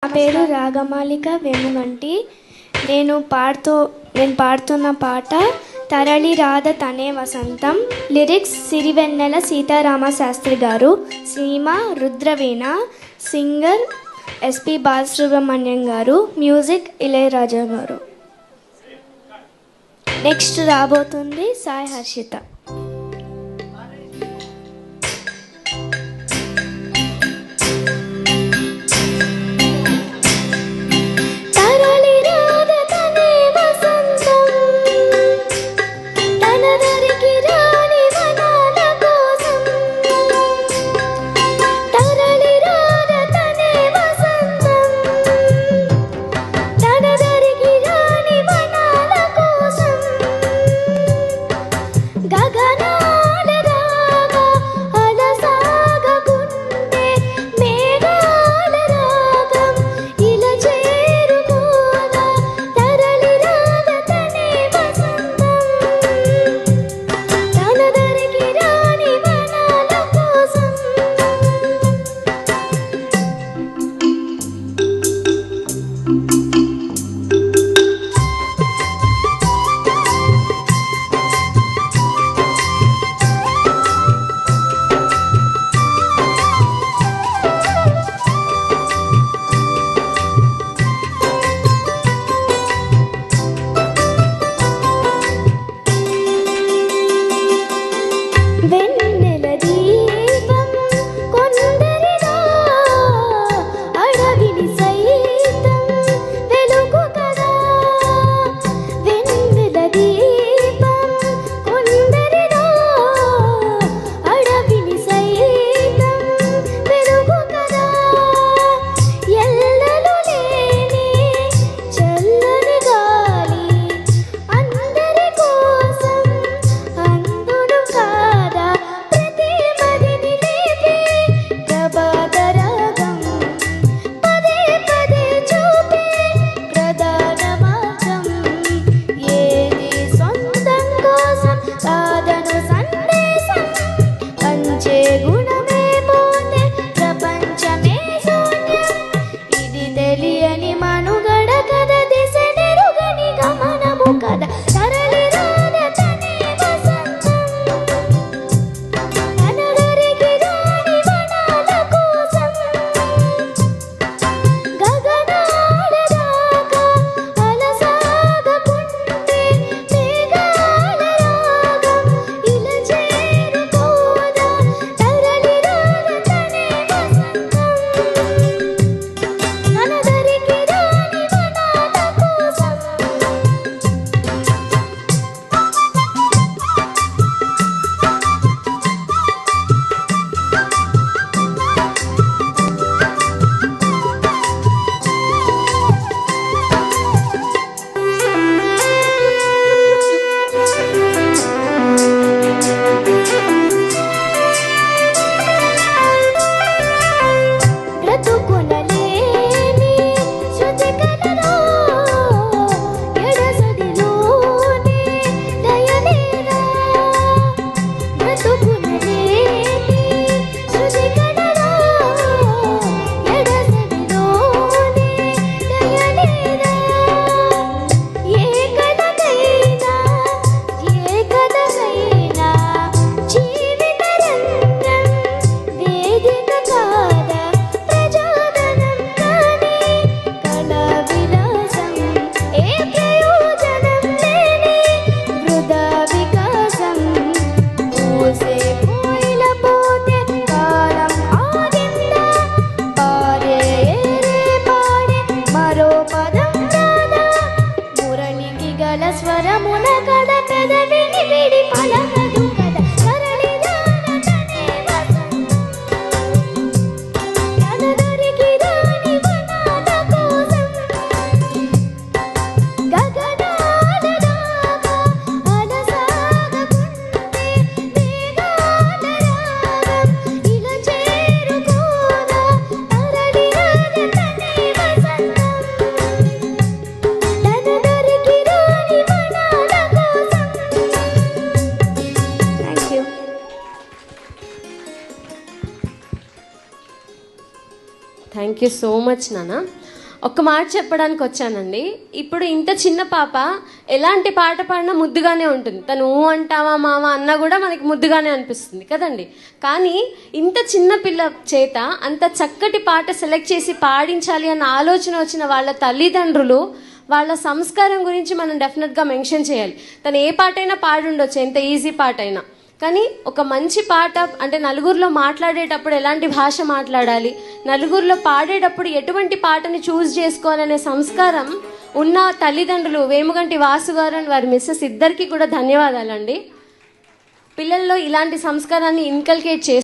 నా పేరు రాగమాలిక వెనుగంటి. నేను పాడుతున్న పాట తరలి రాధ తనే వసంతం. లిరిక్స్ సిరివెన్నెల సీతారామశాస్త్రి గారు, సీమ రుద్రవీణ, సింగర్ ఎస్పి బాలసుబ్రహ్మణ్యం గారు, మ్యూజిక్ ఇళయరాజా గారు. నెక్స్ట్ రాబోతుంది Sai Harshitha. Thank you so much నాన్న. ఒక్క మాట చెప్పడానికి వచ్చానండి. ఇప్పుడు ఇంత చిన్న పాప ఎలాంటి పాట పాడినా ముద్దుగానే ఉంటుంది. తను ఊ అంటావా మామ అన్నా కూడా మనకి ముద్దుగానే అనిపిస్తుంది కదండి. కానీ ఇంత చిన్న పిల్ల చేత అంత చక్కటి పాట సెలెక్ట్ చేసి పాడించాలి అన్న ఆలోచన వచ్చిన వాళ్ళ తల్లిదండ్రులు, వాళ్ళ సంస్కారం గురించి మనం డెఫినెట్గా మెన్షన్ చేయాలి. తను ఏ పాటైనా పాడి ఉండొచ్చు, ఎంత ఈజీ పాట అయినా. కానీ ఒక మంచి పాట అంటే నలుగురిలో మాట్లాడేటప్పుడు ఎలాంటి భాష మాట్లాడాలి, నలుగురిలో పాడేటప్పుడు ఎటువంటి పాటని చూస్ చేసుకోవాలనే సంస్కారం ఉన్న తల్లిదండ్రులు వేముగంటి వాసు గారు అండ్ వారి మిస్సెస్ ఇద్దరికి కూడా ధన్యవాదాలండి. పిల్లల్లో ఇలాంటి సంస్కారాన్ని ఇన్కల్కేట్ చేసి